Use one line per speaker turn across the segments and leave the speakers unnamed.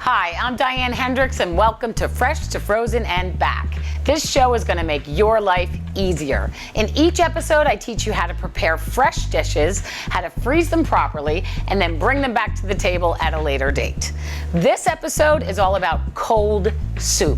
Hi, I'm Diane Hendricks and welcome to Fresh to Frozen and Back. This show is going to make your life easier. In each episode, I teach you how to prepare fresh dishes, how to freeze them properly, and then bring them back to the table at a later date. This episode is all about cold soup.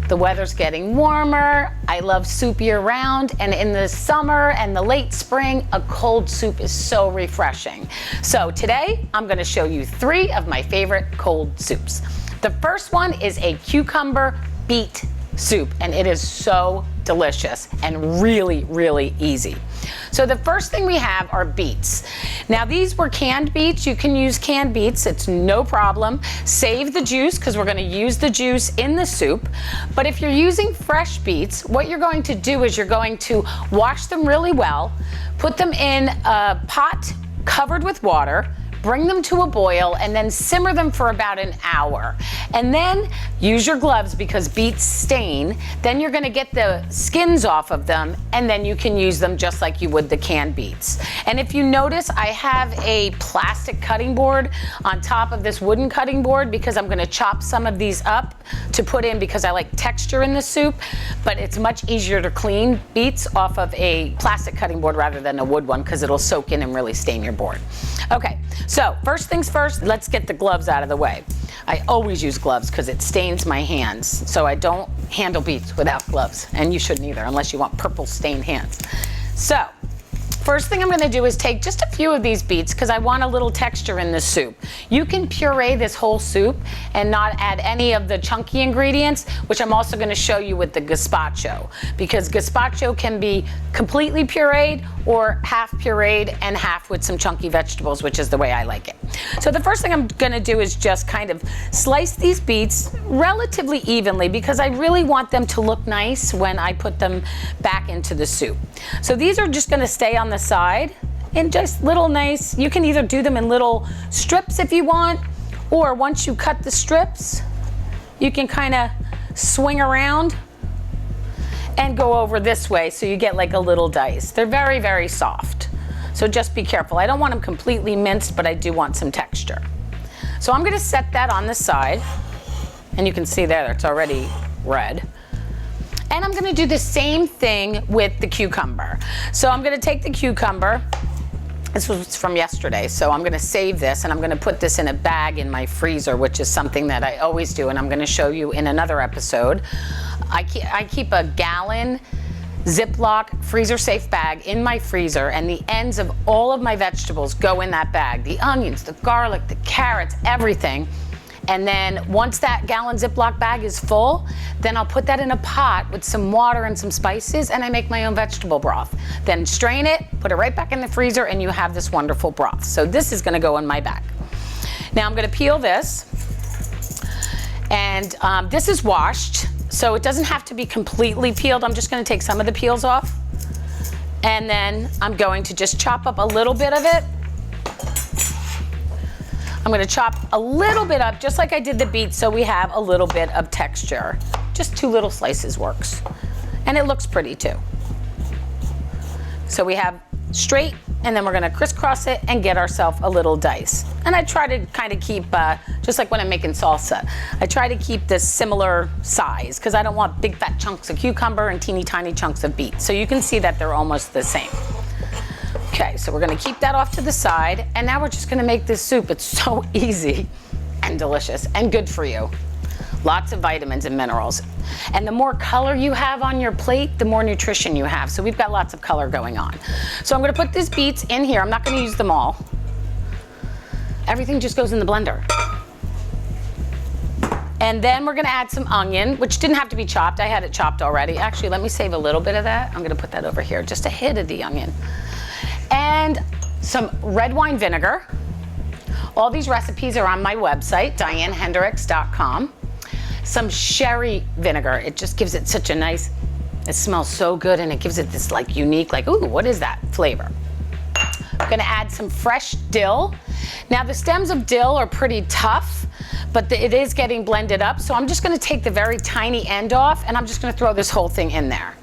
The weather's getting warmer. I love soup year round, and in the summer and the late spring, a cold soup is so refreshing. So today, I'm gonna show you 3 of my favorite cold soups. The first one is a cucumber beet soup, and it is so delicious and really, really easy. So the first thing we have are beets. Now these were canned beets. You can use canned beets, it's no problem. Save the juice because we're going to use the juice in the soup. But if you're using fresh beets, what you're going to do is you're going to wash them really well, put them in a pot covered with water, bring them to a boil, and then simmer them for about an hour. And then use your gloves because beets stain. Then you're gonna get the skins off of them, and then you can use them just like you would the canned beets. And if you notice, I have a plastic cutting board on top of this wooden cutting board because I'm gonna chop some of these up to put in because I like texture in the soup, but it's much easier to clean beets off of a plastic cutting board rather than a wood one because it'll soak in and really stain your board. Okay, so first things first, let's get the gloves out of the way. I always use gloves because it stains my hands, so I don't handle beets without gloves, and you shouldn't either unless you want purple stained hands. So, first thing I'm gonna do is take just a few of these beets because I want a little texture in the soup. You can puree this whole soup and not add any of the chunky ingredients, which I'm also gonna show you with the gazpacho, because gazpacho can be completely pureed or half pureed and half with some chunky vegetables, which is the way I like it. So the first thing I'm gonna do is just kind of slice these beets relatively evenly because I really want them to look nice when I put them back into the soup. So these are just gonna stay on the side in just little nice, you can either do them in little strips if you want, or once you cut the strips, you can kind of swing around and go over this way so you get like a little dice. They're very, very soft. So just be careful. I don't want them completely minced, but I do want some texture. So I'm gonna set that on the side, and you can see there it's already red. And I'm gonna do the same thing with the cucumber. So I'm gonna take the cucumber, this was from yesterday, so I'm gonna save this and I'm gonna put this in a bag in my freezer, which is something that I always do, and I'm gonna show you in another episode. I keep a gallon Ziploc freezer safe bag in my freezer, and the ends of all of my vegetables go in that bag. The onions, the garlic, the carrots, everything. And then once that gallon Ziploc bag is full, then I'll put that in a pot with some water and some spices, and I make my own vegetable broth. Then strain it, put it right back in the freezer, and you have this wonderful broth. So this is gonna go in my bag. Now I'm gonna peel this, and this is washed, so it doesn't have to be completely peeled. I'm just gonna take some of the peels off, and then I'm going to just chop up a little bit of it. I'm gonna chop a little bit up, just like I did the beets, so we have a little bit of texture. Just 2 little slices works. And it looks pretty too. So we have straight, and then we're gonna crisscross it and get ourselves a little dice. And I try to kind of keep, just like when I'm making salsa, I try to keep this similar size because I don't want big fat chunks of cucumber and teeny tiny chunks of beet. So you can see that they're almost the same. Okay, so we're gonna keep that off to the side, and now we're just gonna make this soup. It's so easy and delicious and good for you. Lots of vitamins and minerals. And the more color you have on your plate, the more nutrition you have. So we've got lots of color going on. So I'm gonna put these beets in here. I'm not gonna use them all. Everything just goes in the blender. And then we're gonna add some onion, which didn't have to be chopped. I had it chopped already. Actually, let me save a little bit of that. I'm gonna put that over here, just a hit of the onion. And some red wine vinegar. All these recipes are on my website, dianehendricks.com. some sherry vinegar. It just gives it such a nice, it smells so good, and it gives it this like unique, like, ooh, what is that flavor? I'm gonna add some fresh dill. Now the stems of dill are pretty tough, but it is getting blended up. So I'm just gonna take the very tiny end off, and I'm just gonna throw this whole thing in there.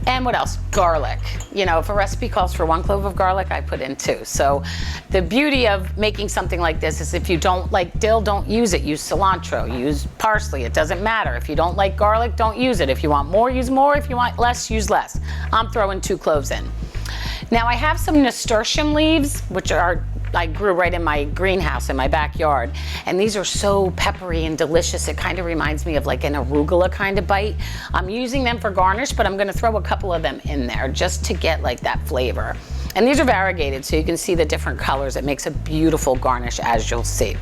And what else? Garlic. You know, if a recipe calls for 1 clove of garlic, I put in 2. So the beauty of making something like this is if you don't like dill, don't use it. Use cilantro, use parsley, it doesn't matter. If you don't like garlic, don't use it. If you want more, use more. If you want less, use less. I'm throwing 2 cloves in. Now I have some nasturtium leaves, which I grew right in my greenhouse in my backyard. And these are so peppery and delicious. It kind of reminds me of like an arugula kind of bite. I'm using them for garnish, but I'm gonna throw a couple of them in there just to get like that flavor. And these are variegated, so you can see the different colors. It makes a beautiful garnish, as you'll see.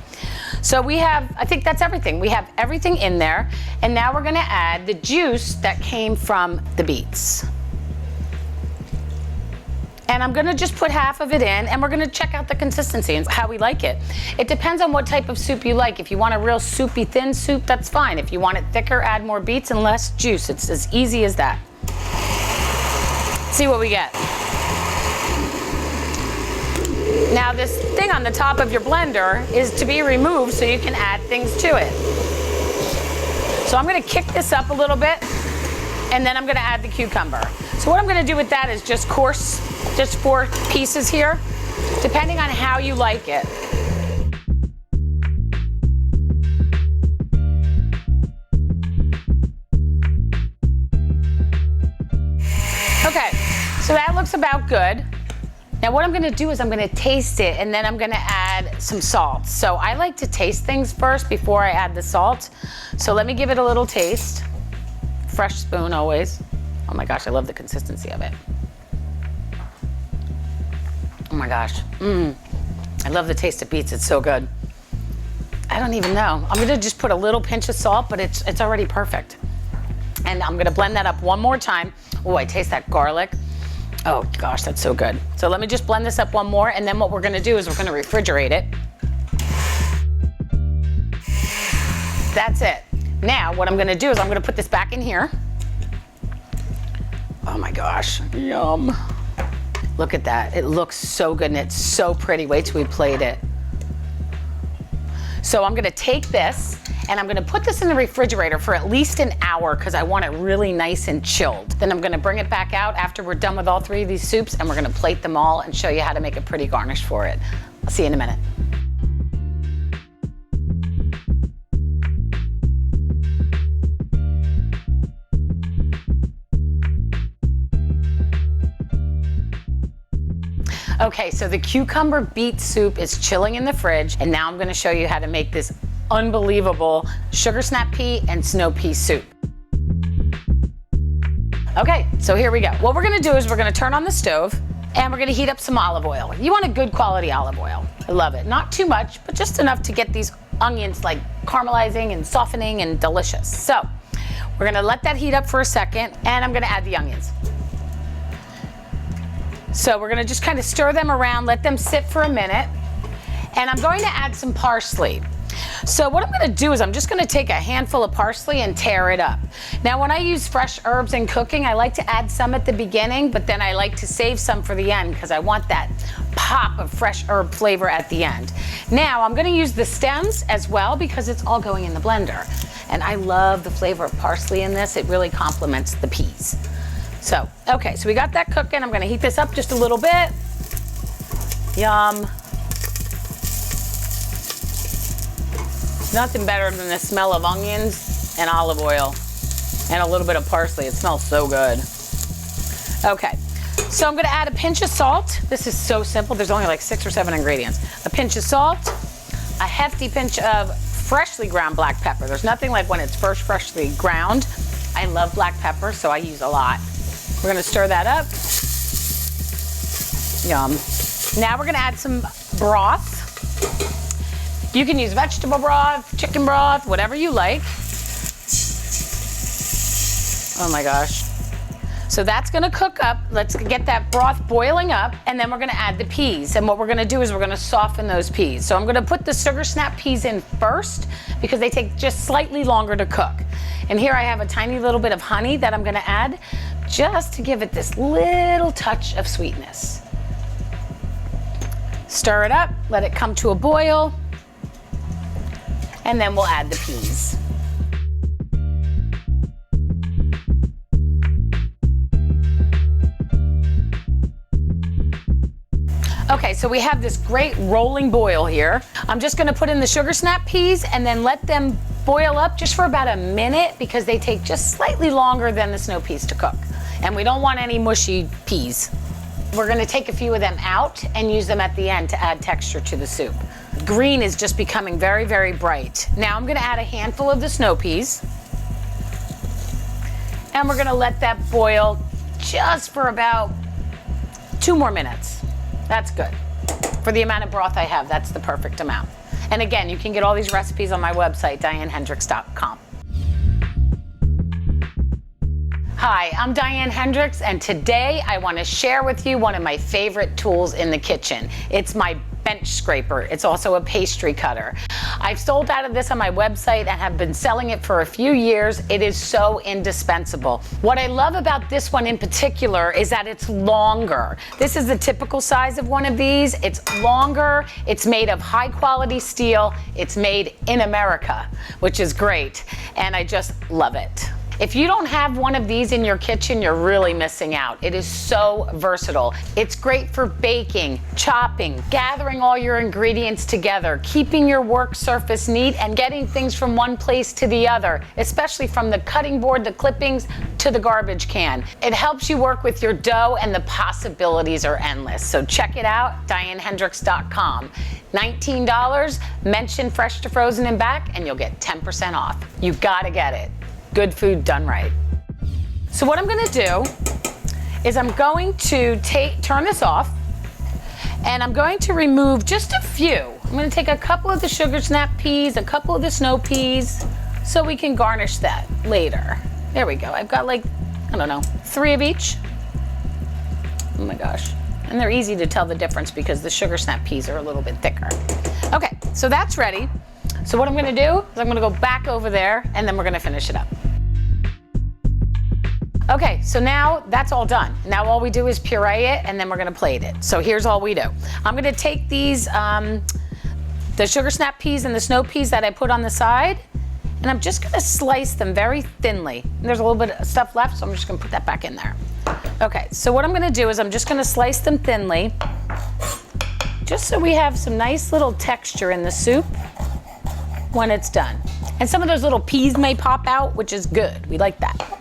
So we have, I think that's everything. We have everything in there. And now we're gonna add the juice that came from the beets. And I'm gonna just put half of it in, and we're gonna check out the consistency and how we like it. It depends on what type of soup you like. If you want a real soupy, thin soup, that's fine. If you want it thicker, add more beets and less juice. It's as easy as that. See what we get. Now this thing on the top of your blender is to be removed so you can add things to it. So I'm gonna kick this up a little bit, and then I'm gonna add the cucumber. So what I'm gonna do with that is just coarse, just 4 pieces here, depending on how you like it. Okay, so that looks about good. Now what I'm gonna do is I'm gonna taste it, and then I'm gonna add some salt. So I like to taste things first before I add the salt. So let me give it a little taste. Fresh spoon always. Oh my gosh, I love the consistency of it. Oh my gosh, I love the taste of beets, it's so good. I don't even know. I'm gonna just put a little pinch of salt, but it's already perfect. And I'm gonna blend that up one more time. Oh, I taste that garlic. Oh gosh, that's so good. So let me just blend this up one more, and then what we're gonna do is we're gonna refrigerate it. That's it. Now, what I'm gonna do is I'm gonna put this back in here. Oh my gosh, yum. Look at that, it looks so good and it's so pretty. Wait till we plate it. So I'm gonna take this and I'm gonna put this in the refrigerator for at least an hour because I want it really nice and chilled. Then I'm gonna bring it back out after we're done with all 3 of these soups, and we're gonna plate them all and show you how to make a pretty garnish for it. I'll see you in a minute. Okay, so the cucumber beet soup is chilling in the fridge, and now I'm gonna show you how to make this unbelievable sugar snap pea and snow pea soup. Okay, so here we go. What we're gonna do is we're gonna turn on the stove, and we're gonna heat up some olive oil. You want a good quality olive oil. I love it. Not too much, but just enough to get these onions like caramelizing and softening and delicious. So we're gonna let that heat up for a second, and I'm gonna add the onions. So we're gonna just kind of stir them around, let them sit for a minute, and I'm going to add some parsley. So what I'm gonna do is I'm just gonna take a handful of parsley and tear it up. Now when I use fresh herbs in cooking, I like to add some at the beginning, but then I like to save some for the end because I want that pop of fresh herb flavor at the end. Now I'm gonna use the stems as well because it's all going in the blender. And I love the flavor of parsley in this. It really complements the peas. So, okay, so we got that cooking. I'm gonna heat this up just a little bit. Yum. Nothing better than the smell of onions and olive oil and a little bit of parsley. It smells so good. Okay, so I'm gonna add a pinch of salt. This is so simple. There's only like 6 or 7 ingredients. A pinch of salt, a hefty pinch of freshly ground black pepper. There's nothing like when it's first freshly ground. I love black pepper, so I use a lot. We're gonna stir that up. Yum. Now we're gonna add some broth. You can use vegetable broth, chicken broth, whatever you like. Oh my gosh. So that's gonna cook up. Let's get that broth boiling up, and then we're gonna add the peas. And what we're gonna do is we're gonna soften those peas. So I'm gonna put the sugar snap peas in first because they take just slightly longer to cook. And here I have a tiny little bit of honey that I'm gonna add just to give it this little touch of sweetness. Stir it up, let it come to a boil, and then we'll add the peas. Okay, so we have this great rolling boil here. I'm just gonna put in the sugar snap peas and then let them boil up just for about a minute because they take just slightly longer than the snow peas to cook. And we don't want any mushy peas. We're gonna take a few of them out and use them at the end to add texture to the soup. Green is just becoming very, very bright. Now I'm gonna add a handful of the snow peas. And we're gonna let that boil just for about 2 more minutes. That's good. For the amount of broth I have, that's the perfect amount. And again, you can get all these recipes on my website, dianehendricks.com. Hi, I'm Diane Hendricks, and today I want to share with you one of my favorite tools in the kitchen. It's my bench scraper. It's also a pastry cutter. I've sold out of this on my website and have been selling it for a few years. It is so indispensable. What I love about this one in particular is that it's longer. This is the typical size of one of these. It's longer, it's made of high quality steel, it's made in America, which is great, and I just love it. If you don't have one of these in your kitchen, you're really missing out. It is so versatile. It's great for baking, chopping, gathering all your ingredients together, keeping your work surface neat, and getting things from one place to the other, especially from the cutting board, the clippings, to the garbage can. It helps you work with your dough, and the possibilities are endless. So check it out, dianehendricks.com. $19, mention fresh to frozen and back, and you'll get 10% off. You gotta get it. Good food done right. So what I'm gonna do is I'm going to turn this off, and I'm going to remove just a few. I'm gonna take a couple of the sugar snap peas, a couple of the snow peas, so we can garnish that later. There we go. I've got like, I don't know, 3 of each. Oh my gosh. And they're easy to tell the difference because the sugar snap peas are a little bit thicker. Okay, so that's ready. So what I'm gonna do is I'm gonna go back over there, and then we're gonna finish it up. Okay, so now that's all done. Now all we do is puree it, and then we're gonna plate it. So here's all we do. I'm gonna take these, the sugar snap peas and the snow peas that I put on the side, and I'm just gonna slice them very thinly. And there's a little bit of stuff left, so I'm just gonna put that back in there. Okay, so what I'm gonna do is I'm just gonna slice them thinly, just so we have some nice little texture in the soup when it's done. And some of those little peas may pop out, which is good. We like that.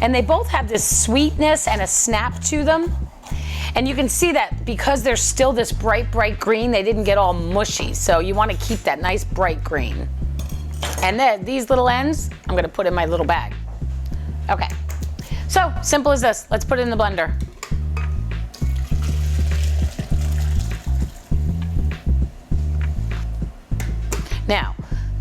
And they both have this sweetness and a snap to them. And you can see that because there's still this bright, bright green, they didn't get all mushy. So you want to keep that nice bright green. And then these little ends, I'm gonna put in my little bag. Okay, so simple as this. Let's put it in the blender. Now,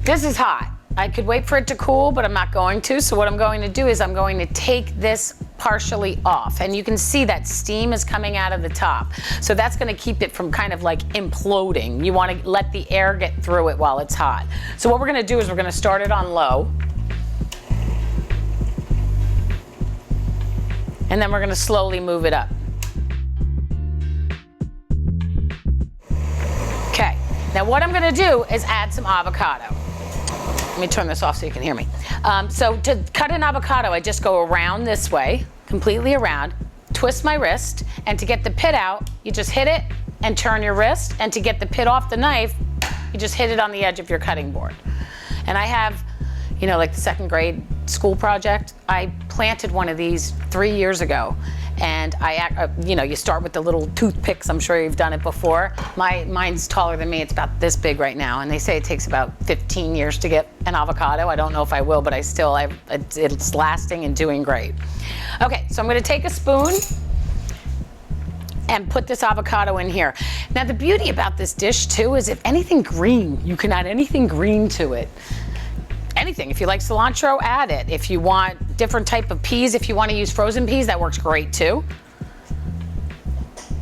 this is hot. I could wait for it to cool, but I'm not going to. So what I'm going to do is I'm going to take this partially off. And you can see that steam is coming out of the top. So that's gonna keep it from kind of like imploding. You wanna let the air get through it while it's hot. So what we're gonna do is we're gonna start it on low. And then we're gonna slowly move it up. Okay, now what I'm gonna do is add some avocado. Let me turn this off so you can hear me. So to cut an avocado, I just go around this way, completely around, twist my wrist, and to get the pit out, you just hit it and turn your wrist, and to get the pit off the knife, you just hit it on the edge of your cutting board. And I have, you know, like the 2nd grade school project, I planted one of these 3 years ago. And you know, you start with the little toothpicks. I'm sure you've done it before. Mine's taller than me. It's about this big right now. And they say it takes about 15 years to get an avocado. I don't know if I will, but it's lasting and doing great. Okay, so I'm gonna take a spoon and put this avocado in here. Now the beauty about this dish too is if anything green, you can add anything green to it. anything. If you like cilantro, add it. If you want different type of peas, if you want to use frozen peas, that works great too.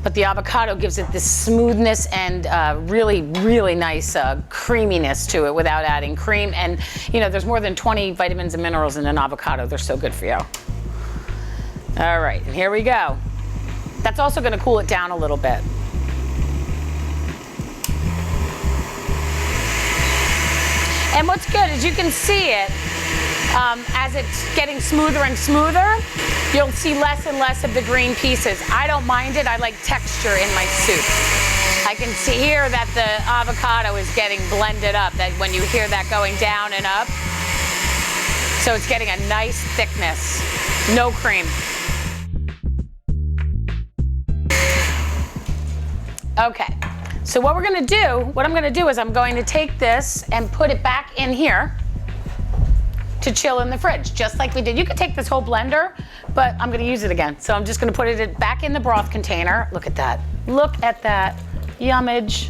But the avocado gives it this smoothness and really, really nice creaminess to it without adding cream. And you know, there's more than 20 vitamins and minerals in an avocado. They're so good for you. All right, and here we go. That's also going to cool it down a little bit. And what's good is you can see it as it's getting smoother and smoother. You'll see less and less of the green pieces. I don't mind it. I like texture in my soup. I can see here that the avocado is getting blended up, that when you hear that going down and up. So it's getting a nice thickness. No cream. Okay. So what I'm going to do is I'm going to take this and put it back in here to chill in the fridge, just like we did. You could take this whole blender, but I'm going to use it again. So I'm just going to put it back in the broth container. Look at that. Look at that. Yummage.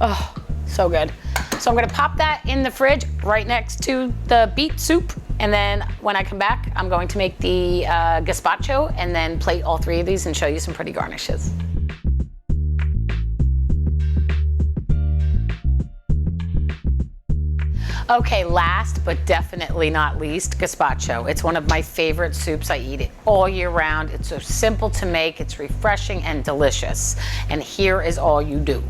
Oh, so good. So I'm going to pop that in the fridge right next to the beet soup. And then when I come back, I'm going to make the gazpacho and then plate all three of these and show you some pretty garnishes. Okay, last but definitely not least, gazpacho. It's one of my favorite soups. I eat it all year round. It's so simple to make. It's refreshing and delicious. And here is all you do.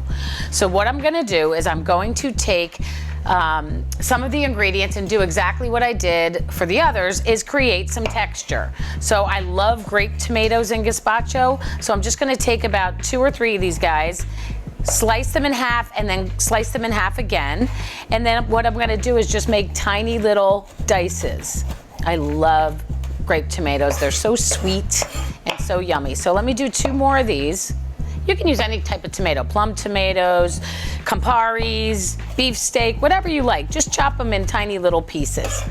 So what I'm going to do is I'm going to take some of the ingredients and do exactly what I did for the others, is create some texture. So I love grape tomatoes in gazpacho. So I'm just going to take about 2 or 3 of these guys, slice them in half, and then slice them in half again. And then what I'm gonna do is just make tiny little dices. I love grape tomatoes. They're so sweet and so yummy. So let me do 2 more of these. You can use any type of tomato, plum tomatoes, Camparis, beefsteak, whatever you like. Just chop them in tiny little pieces.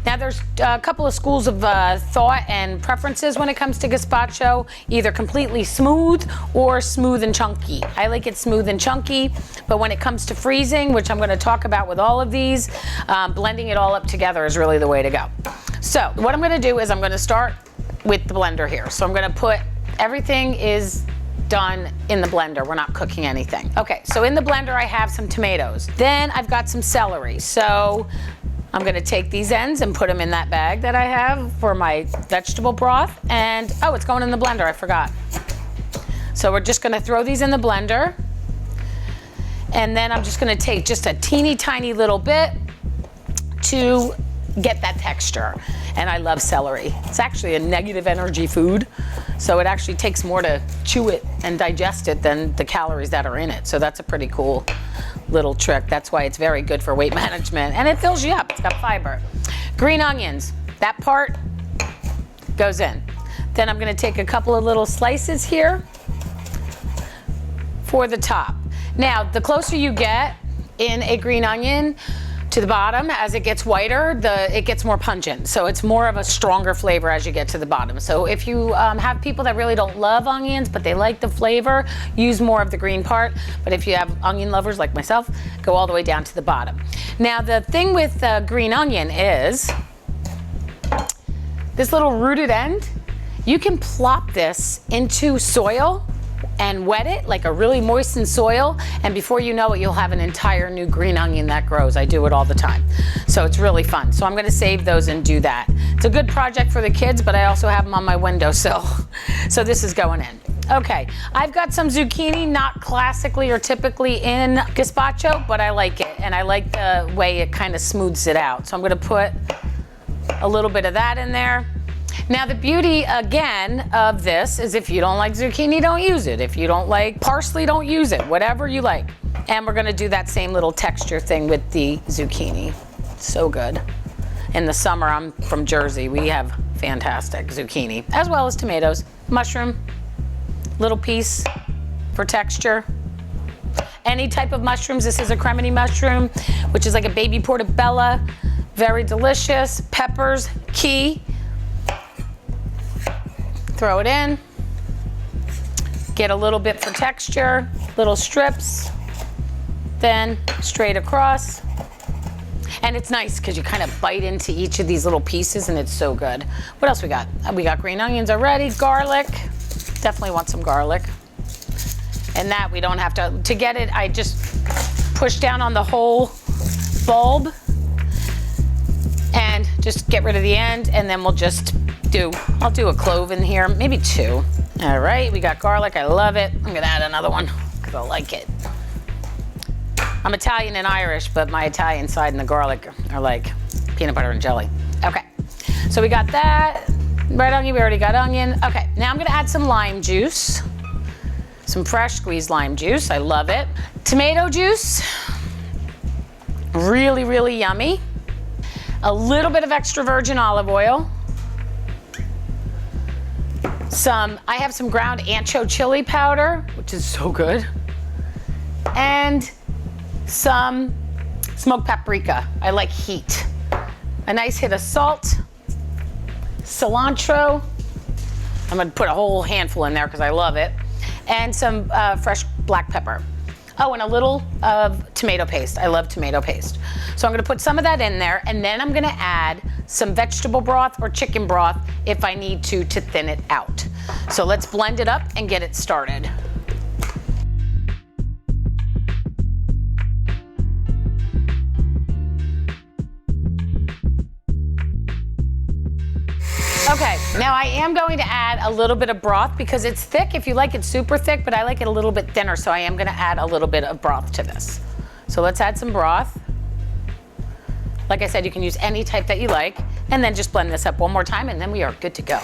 Now there's a couple of schools of thought and preferences when it comes to gazpacho, either completely smooth or smooth and chunky. I like it smooth and chunky, but when it comes to freezing, which I'm going to talk about with all of these, blending it all up together is really the way to go. So what I'm going to do is I'm going to start with the blender here. So I'm going to put, everything is done in the blender. We're not cooking anything. Okay, so in the blender I have some tomatoes. Then I've got some celery. So I'm going to take these ends and put them in that bag that I have for my vegetable broth. And, oh, it's going in the blender, I forgot. So we're just going to throw these in the blender. And then I'm just going to take just a teeny tiny little bit to get that texture. And I love celery. It's actually a negative energy food. So it actually takes more to chew it and digest it than the calories that are in it. So that's a pretty cool little trick. That's why it's very good for weight management, and it fills you up. It's got fiber. Green onions, that part goes in. Then I'm going to take a couple of little slices here for the top. Now, the closer you get in a green onion to the bottom, as it gets whiter, it gets more pungent. So it's more of a stronger flavor as you get to the bottom. So if you have people that really don't love onions, but they like the flavor, use more of the green part. But if you have onion lovers like myself, go all the way down to the bottom. Now the thing with green onion is this little rooted end, you can plop this into soil and wet it like a really moistened soil, and before you know it, you'll have an entire new green onion that grows. I do it all the time. So it's really fun. So I'm going to save those and do that. It's a good project for the kids, but I also have them on my windowsill. So this is going in. Okay, I've got some zucchini, not classically or typically in gazpacho, but I like it, and I like the way it kind of smooths it out. So I'm going to put a little bit of that in there. Now the beauty, again, of this is if you don't like zucchini, don't use it. If you don't like parsley, don't use it. Whatever you like. And we're going to do that same little texture thing with the zucchini. So good. In the summer, I'm from Jersey. We have fantastic zucchini, as well as tomatoes. Mushroom, little piece for texture. Any type of mushrooms. This is a cremini mushroom, which is like a baby portobello. Very delicious. Peppers, key. Throw it in, get a little bit for texture, little strips, then straight across. And it's nice because you kind of bite into each of these little pieces and it's so good. What else we got? We got green onions already, garlic. Definitely want some garlic. And that we don't have to get it, I just push down on the whole bulb and just get rid of the end, and then we'll just I'll do a clove in here, maybe 2. All right, we got garlic, I love it. I'm gonna add another one because I like it. I'm Italian and Irish, but my Italian side and the garlic are like peanut butter and jelly. Okay, so we got that. Red onion, we already got onion. Okay, now I'm gonna add some lime juice. Some fresh squeezed lime juice, I love it. Tomato juice, really, really yummy. A little bit of extra virgin olive oil. I have some ground ancho chili powder, which is so good. And some smoked paprika. I like heat. A nice hit of salt, cilantro. I'm gonna put a whole handful in there because I love it. And some fresh black pepper. Oh, and a little of tomato paste. I love tomato paste. So I'm gonna put some of that in there, and then I'm gonna add some vegetable broth or chicken broth if I need to thin it out. So let's blend it up and get it started. Okay, now I am going to add a little bit of broth because it's thick if you like it super thick, but I like it a little bit thinner, so I am gonna add a little bit of broth to this. So let's add some broth. Like I said, you can use any type that you like, and then just blend this up one more time, and then we are good to go.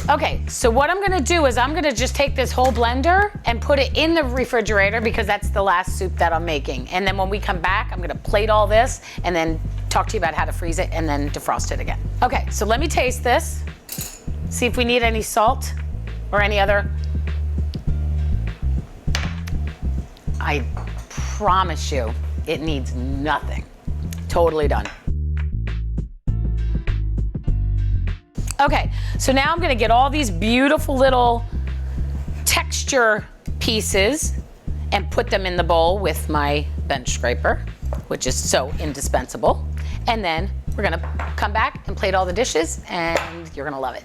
Okay, so what I'm gonna do is I'm gonna just take this whole blender and put it in the refrigerator because that's the last soup that I'm making. And then when we come back, I'm gonna plate all this and then talk to you about how to freeze it and then defrost it again. Okay, so let me taste this. See if we need any salt or any other. I promise you, it needs nothing. Totally done. Okay, so now I'm gonna get all these beautiful little texture pieces and put them in the bowl with my bench scraper, which is so indispensable. And then we're gonna come back and plate all the dishes, and you're gonna love it.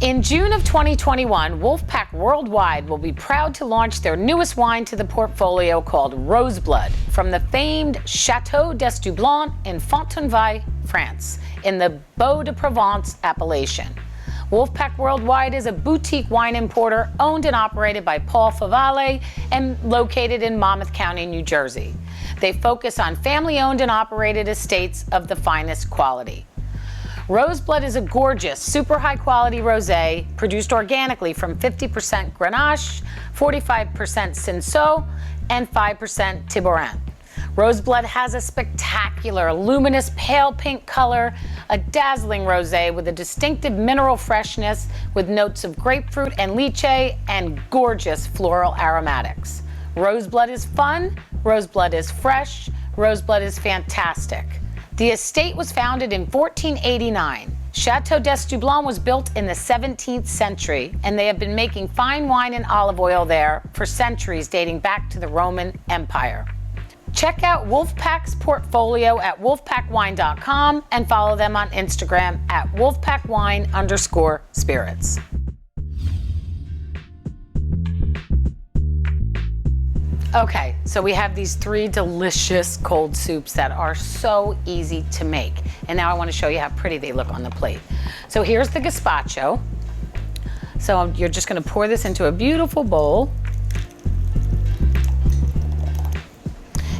In June of 2021, Wolfpack Worldwide will be proud to launch their newest wine to the portfolio called Roseblood from the famed Chateau d'Estoublon in Fontainebleau, France, in the Beau-de-Provence appellation. Wolfpack Worldwide is a boutique wine importer owned and operated by Paul Favale and located in Monmouth County, New Jersey. They focus on family-owned and operated estates of the finest quality. Roseblood is a gorgeous, super high-quality rosé produced organically from 50% Grenache, 45% Cinsault, and 5% Tiboran. Roseblood has a spectacular, luminous, pale pink color, a dazzling rosé with a distinctive mineral freshness with notes of grapefruit and lychee, and gorgeous floral aromatics. Roseblood is fun, Roseblood is fresh, Roseblood is fantastic. The estate was founded in 1489. Chateau d'Estoublon was built in the 17th century, and they have been making fine wine and olive oil there for centuries dating back to the Roman Empire. Check out Wolfpack's portfolio at wolfpackwine.com and follow them on Instagram at wolfpackwine_spirits. Okay, so we have these 3 delicious cold soups that are so easy to make. And now I want to show you how pretty they look on the plate. So here's the gazpacho. So you're just going to pour this into a beautiful bowl.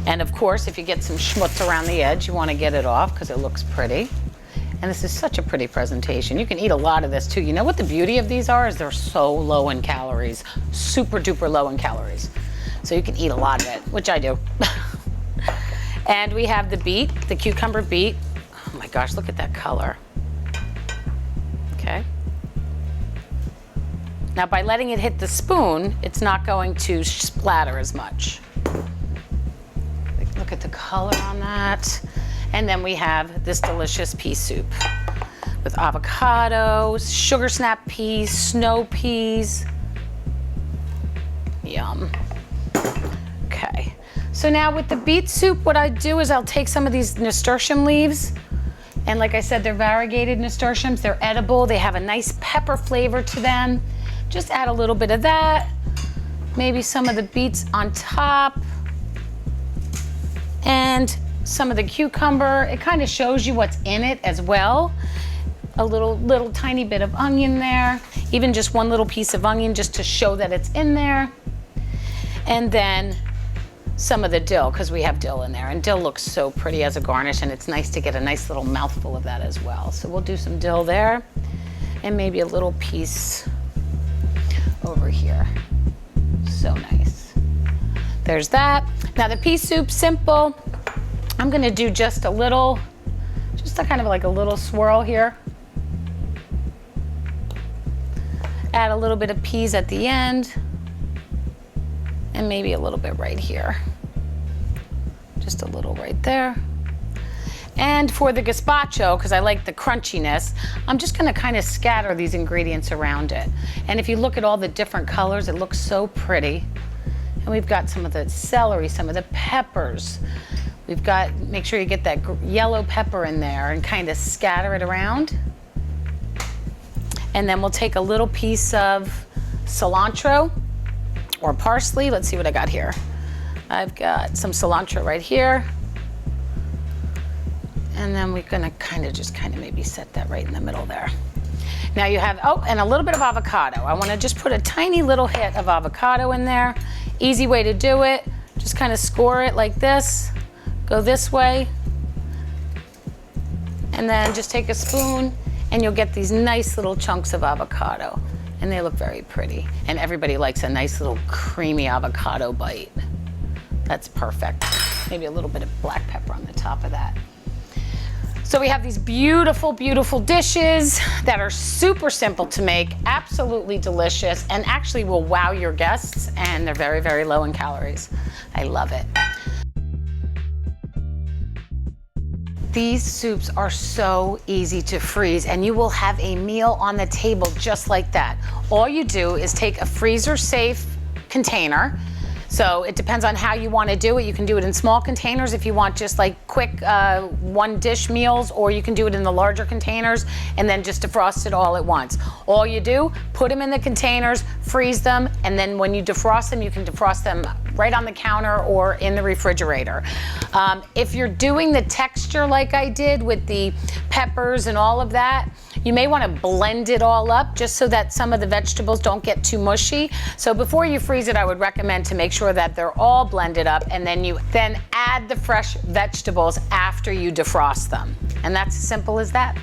And of course, if you get some schmutz around the edge, you want to get it off because it looks pretty. And this is such a pretty presentation. You can eat a lot of this too. You know what the beauty of these are is they're so low in calories, super duper low in calories. So you can eat a lot of it, which I do. And we have the beet, the cucumber beet. Oh my gosh, look at that color. Okay. Now by letting it hit the spoon, it's not going to splatter as much. Look at the color on that. And then we have this delicious pea soup with avocados, sugar snap peas, snow peas. Yum. Okay, so now with the beet soup, what I do is I'll take some of these nasturtium leaves, and like I said, they're variegated nasturtiums. They're edible. They have a nice pepper flavor to them. Just add a little bit of that, maybe some of the beets on top, and some of the cucumber. It kind of shows you what's in it as well. A little tiny bit of onion there, even just one little piece of onion just to show that it's in there. And then some of the dill, because we have dill in there, and dill looks so pretty as a garnish, and it's nice to get a nice little mouthful of that as well. So we'll do some dill there, and maybe a little piece over here. So nice. There's that. Now the pea soup, simple. I'm gonna do just a kind of like a little swirl here. Add a little bit of peas at the end, and maybe a little bit right here. Just a little right there. And for the gazpacho, because I like the crunchiness, I'm just gonna kind of scatter these ingredients around it. And if you look at all the different colors, it looks so pretty. And we've got some of the celery, some of the peppers. We've got, make sure you get that yellow pepper in there and kind of scatter it around. And then we'll take a little piece of cilantro or parsley. Let's see what I got here. I've got some cilantro right here. And then we're gonna kind of maybe set that right in the middle there. Now you have, oh, and a little bit of avocado. I wanna just put a tiny little hit of avocado in there. Easy way to do it. Just kind of score it like this. Go this way, and then just take a spoon and you'll get these nice little chunks of avocado, and they look very pretty. And everybody likes a nice little creamy avocado bite. That's perfect. Maybe a little bit of black pepper on the top of that. So we have these beautiful, beautiful dishes that are super simple to make, absolutely delicious, and actually will wow your guests, and they're very, very low in calories. I love it. These soups are so easy to freeze, and you will have a meal on the table just like that. All you do is take a freezer-safe container. So it depends on how you want to do it. You can do it in small containers if you want just like quick one dish meals, or you can do it in the larger containers and then just defrost it all at once. All you do, put them in the containers, freeze them, and then when you defrost them, you can defrost them right on the counter or in the refrigerator. If you're doing the texture like I did with the peppers and all of that, you may want to blend it all up just so that some of the vegetables don't get too mushy. So before you freeze it, I would recommend to make sure that they're all blended up, and then you add the fresh vegetables after you defrost them. And that's as simple as that.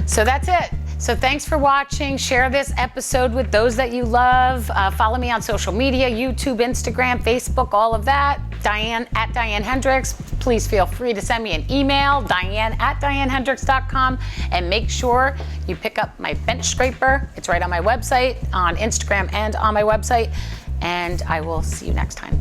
So that's it. So thanks for watching. Share this episode with those that you love. Follow me on social media, YouTube, Instagram, Facebook, all of that. Diane at Diane Hendricks. Please feel free to send me an email, diane@dianehendricks.com, and make sure you pick up my bench scraper. It's right on my website, on Instagram and on my website. And I will see you next time.